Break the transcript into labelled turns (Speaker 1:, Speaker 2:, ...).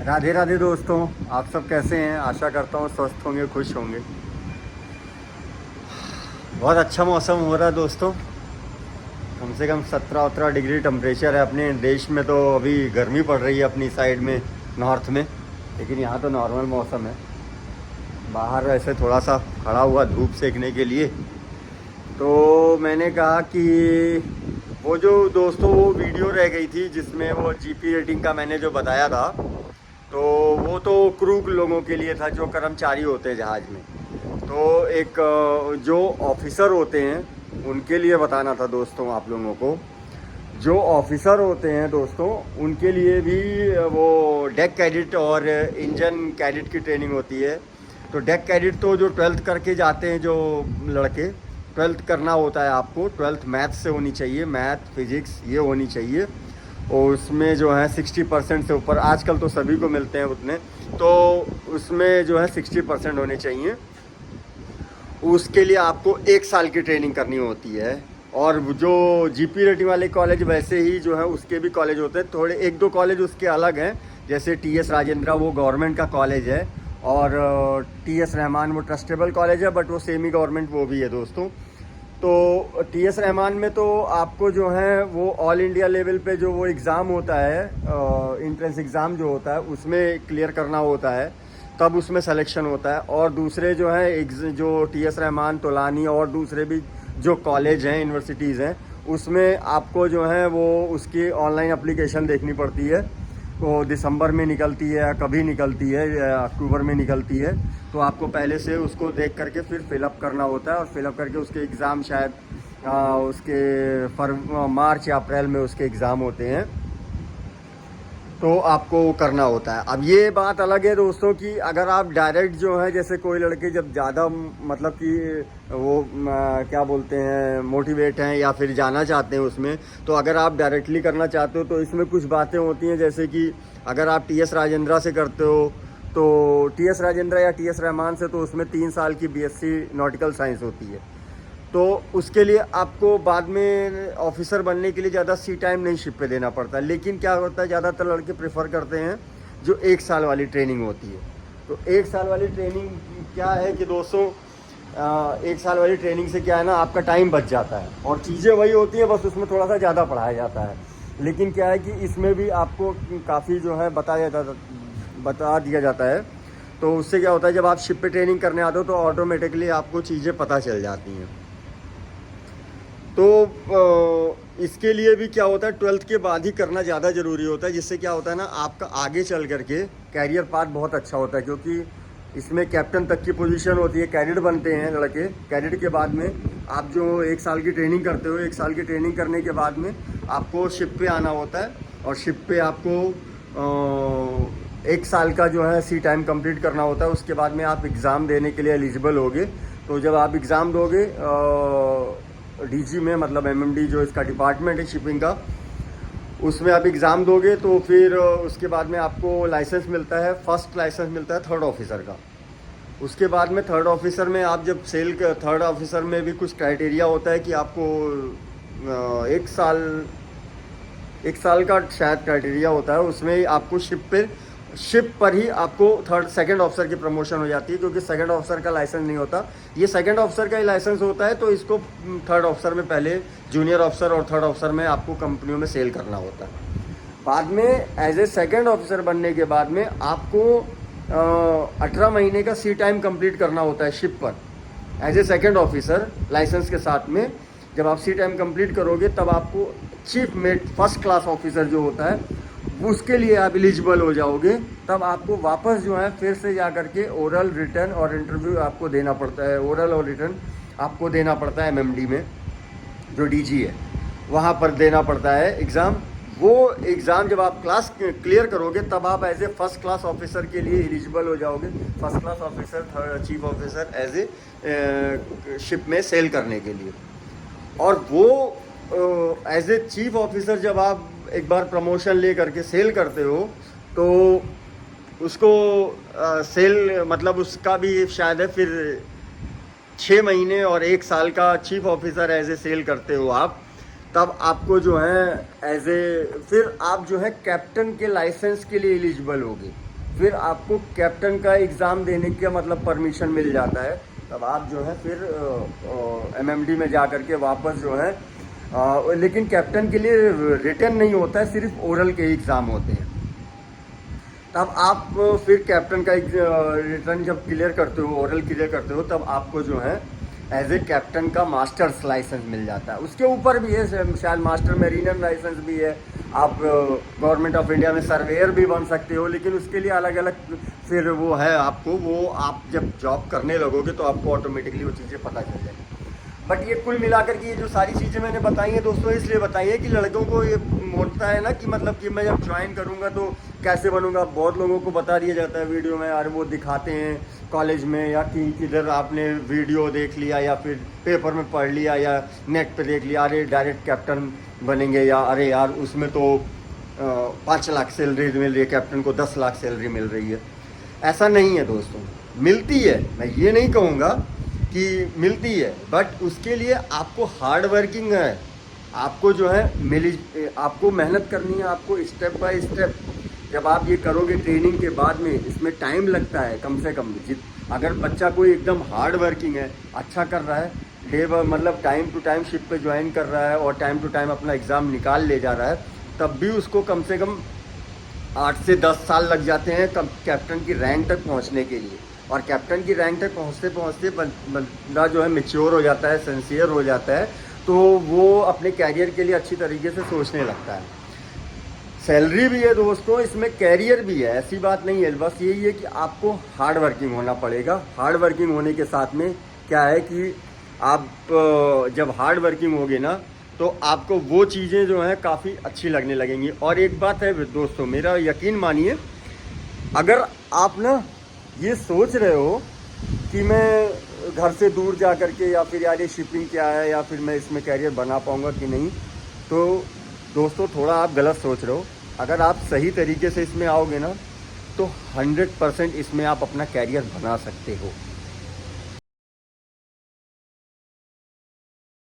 Speaker 1: राधे राधे दोस्तों, आप सब कैसे हैं। आशा करता हूँ स्वस्थ होंगे, खुश होंगे। बहुत अच्छा मौसम हो रहा है दोस्तों। कम से कम 17-18 डिग्री टेम्परेचर है। अपने देश में तो अभी गर्मी पड़ रही है अपनी साइड में, नॉर्थ में। लेकिन यहाँ तो नॉर्मल मौसम है। बाहर ऐसे थोड़ा सा खड़ा हुआ धूप सेकने के लिए। तो मैंने कहा कि वो जो दोस्तों वो वीडियो रह गई थी जिसमें वो जीपी रेटिंग का मैंने जो बताया था, तो वो तो क्रू लोगों के लिए था जो कर्मचारी होते हैं जहाज़ में। तो एक जो ऑफिसर होते हैं उनके लिए बताना था दोस्तों आप लोगों को। जो ऑफिसर होते हैं दोस्तों उनके लिए भी वो डेक कैडेट और इंजन कैडेट की ट्रेनिंग होती है। तो डेक कैडेट तो जो 12th करके जाते हैं जो लड़के, 12th करना होता है आपको। 12th मैथ से होनी चाहिए, मैथ फिजिक्स ये होनी चाहिए। और उसमें जो है 60% से ऊपर, आजकल तो सभी को मिलते हैं उतने, तो उसमें जो है 60% होने चाहिए। उसके लिए आपको 1 साल की ट्रेनिंग करनी होती है। और जो जीपी रेटिंग वाले कॉलेज वैसे ही जो है उसके भी कॉलेज होते हैं, थोड़े 1-2 कॉलेज उसके अलग हैं। जैसे टीएस राजेंद्रा वो गवर्नमेंट का कॉलेज है, और टीएस रहमान वो ट्रस्टेबल कॉलेज है, बट वो सेमी गवर्नमेंट वो भी है दोस्तों। तो टीएस रहमान में तो आपको जो है वो ऑल इंडिया लेवल पे जो वो एग्ज़ाम होता है, इंट्रेंस एग्ज़ाम जो होता है उसमें क्लियर करना होता है, तब उसमें सिलेक्शन होता है। और दूसरे जो है जो टीएस रहमान, तोलानी और दूसरे भी जो कॉलेज हैं, यूनिवर्सिटीज़ हैं, उसमें आपको जो है वो उसकी ऑनलाइन एप्लीकेशन देखनी पड़ती है। वो दिसंबर में निकलती है या कभी निकलती है, या अक्टूबर में निकलती है। तो आपको पहले से उसको देख करके फिर फिलअप करना होता है, और फिलअप करके उसके एग्ज़ाम शायद उसके मार्च या अप्रैल में उसके एग्ज़ाम होते हैं, तो आपको करना होता है। अब ये बात अलग है दोस्तों कि अगर आप डायरेक्ट जो है, जैसे कोई लड़के जब ज़्यादा मतलब कि वो क्या बोलते हैं मोटिवेट हैं या फिर जाना चाहते हैं उसमें, तो अगर आप डायरेक्टली करना चाहते हो तो इसमें कुछ बातें होती हैं। जैसे कि अगर आप टीएस राजेंद्रा से करते हो तो टीएस राजेंद्रा या टीएस रहमान से, तो उसमें 3 साल की बीएससी नॉटिकल साइंस होती है। तो उसके लिए आपको बाद में ऑफिसर बनने के लिए ज़्यादा सी टाइम नहीं शिप पे देना पड़ता। लेकिन क्या होता है, ज़्यादातर लड़के प्रेफर करते हैं जो 1 साल वाली ट्रेनिंग होती है। तो 1 साल वाली ट्रेनिंग क्या है कि दोस्तों, 1 साल वाली ट्रेनिंग से क्या है ना, आपका टाइम बच जाता है और चीज़ें वही होती हैं, बस उसमें थोड़ा सा ज़्यादा पढ़ाया जाता है। लेकिन क्या है कि इसमें भी आपको काफ़ी जो है बता दिया जाता है। तो उससे क्या होता है, जब आप शिप पे ट्रेनिंग करने आते हो तो ऑटोमेटिकली आपको चीज़ें पता चल जाती हैं। तो इसके लिए भी क्या होता है, 12th के बाद ही करना ज़्यादा ज़रूरी होता है। जिससे क्या होता है ना, आपका आगे चल करके कैरियर पाथ बहुत अच्छा होता है, क्योंकि इसमें कैप्टन तक की पोजीशन होती है। कैडेट बनते हैं लड़के। कैडेट के बाद में आप जो 1 साल की ट्रेनिंग करते हो, 1 साल की ट्रेनिंग करने के बाद में आपको शिप पे आना होता है, और शिप पे आपको 1 साल का जो है सी टाइम कंप्लीट करना होता है। उसके बाद में आप एग्ज़ाम देने के लिए एलिजिबल होगे। तो जब आप एग्ज़ाम दोगे डीजी में, मतलब एमएमडी जो इसका डिपार्टमेंट है शिपिंग का, उसमें आप एग्ज़ाम दोगे तो फिर उसके बाद में आपको लाइसेंस मिलता है। फर्स्ट लाइसेंस मिलता है 3rd ऑफिसर का। उसके बाद में 3rd ऑफिसर में आप जब 3rd ऑफिसर में भी कुछ क्राइटेरिया होता है कि आपको 1 साल का शायद क्राइटेरिया होता है। उसमें आपको शिप पर ही आपको 2nd ऑफिसर की प्रमोशन हो जाती है, क्योंकि 2nd ऑफिसर का लाइसेंस नहीं होता। ये 2nd ऑफिसर का ही लाइसेंस होता है, तो इसको 3rd ऑफिसर में पहले जूनियर ऑफिसर और 3rd ऑफिसर में आपको कंपनियों में सेल करना होता है। बाद में एज ए 2nd ऑफिसर बनने के बाद में आपको 18 महीने का सी टाइम कंप्लीट करना होता है शिप पर, as a 2nd officer licence के साथ में। जब आप सी टाइम कंप्लीट करोगे तब आपको chief met first class officer जो होता है उसके लिए आप एलिजिबल हो जाओगे। तब आपको वापस जो है फिर से जा करके ओरल, रिटर्न और इंटरव्यू आपको देना पड़ता है। ओरल और रिटर्न आपको देना पड़ता है एमएमडी में, जो डीजी है वहाँ पर देना पड़ता है एग्ज़ाम। वो एग्ज़ाम जब आप क्लास क्लियर करोगे तब आप as a first class officer के लिए एलिजिबल हो जाओगे। First class officer, chief officer as a ship में सेल करने के लिए। और वो एज ए चीफ ऑफिसर जब आप एक बार प्रमोशन ले करके सेल करते हो, तो उसको सेल मतलब उसका भी शायद है फिर 6 महीने और 1 साल का chief officer as a sail करते हो आप, तब आपको जो है एज ए फिर आप जो है कैप्टन के लाइसेंस के लिए एलिजिबल होगे। फिर आपको कैप्टन का एग्ज़ाम देने का मतलब परमिशन मिल जाता है, तब आप जो है फिर MMD में जा कर के वापस जो है लेकिन कैप्टन के लिए रिटन नहीं होता है, सिर्फ ओरल के एग्ज़ाम होते हैं। तब आप फिर कैप्टन का रिटर्न जब क्लियर करते हो, ओरल क्लियर करते हो, तब आपको जो है एज ए कैप्टन का मास्टर्स लाइसेंस मिल जाता है। उसके ऊपर भी है, शायद मास्टर मेरीनर लाइसेंस भी है। आप गवर्नमेंट ऑफ इंडिया में सर्वेयर भी बन सकते हो, लेकिन उसके लिए अलग अलग फिर वो है आपको, वो आप जब जॉब करने लगोगे तो आपको ऑटोमेटिकली वो चीज़ें पता चल जाएगी। बट ये कुल मिलाकर के ये जो सारी चीज़ें मैंने बताई हैं दोस्तों, इसलिए बताई है कि लड़कों को ये होता है ना कि मतलब कि मैं जब ज्वाइन करूँगा तो कैसे बनूंगा। बहुत लोगों को बता दिया जाता है वीडियो में, और वो दिखाते हैं कॉलेज में या कि किधर आपने वीडियो देख लिया या फिर पेपर में पढ़ लिया या नेट पे देख लिया, अरे डायरेक्ट कैप्टन बनेंगे, या अरे यार उसमें तो 5 लाख सैलरी मिल रही है, कैप्टन को 10 लाख सैलरी मिल रही है। ऐसा नहीं है दोस्तों, मिलती है, मैं ये नहीं कहूँगा कि मिलती है, बट उसके लिए आपको हार्ड वर्किंग है, आपको जो है आपको मेहनत करनी है, आपको स्टेप बाय स्टेप जब आप ये करोगे ट्रेनिंग के बाद में, इसमें टाइम लगता है कम से कम। अगर बच्चा कोई एकदम हार्ड वर्किंग है, अच्छा कर रहा है, मतलब टाइम टू टाइम शिफ्ट पे ज्वाइन कर रहा है और टाइम टू टाइम अपना एग्ज़ाम निकाल ले जा रहा है, तब भी उसको कम से कम 8 से 10 साल लग जाते हैं कैप्टन की रैंक तक पहुंचने के लिए। और कैप्टन की रैंक तक पहुंचते पहुंचते बंदा जो है मैच्योर हो जाता है, सिंसियर हो जाता है, तो वो अपने कैरियर के लिए अच्छी तरीके से सोचने लगता है। सैलरी भी है दोस्तों, इसमें कैरियर भी है, ऐसी बात नहीं है। बस यही है कि आपको हार्ड वर्किंग होना पड़ेगा। हार्ड वर्किंग होने के साथ में क्या है कि आप जब हार्ड वर्किंग होगे ना, तो आपको वो चीज़ें जो हैं काफ़ी अच्छी लगने लगेंगी। और एक बात है दोस्तों, मेरा यकीन मानिए, अगर आप ना ये सोच रहे हो कि मैं घर से दूर जा कर के या फिर यार ये शिपिंग क्या है या फिर मैं इसमें कैरियर बना पाऊँगा कि नहीं, तो दोस्तों थोड़ा आप गलत सोच रहे हो। अगर आप सही तरीके से इसमें आओगे ना, तो 100% इसमें आप अपना कैरियर बना सकते हो।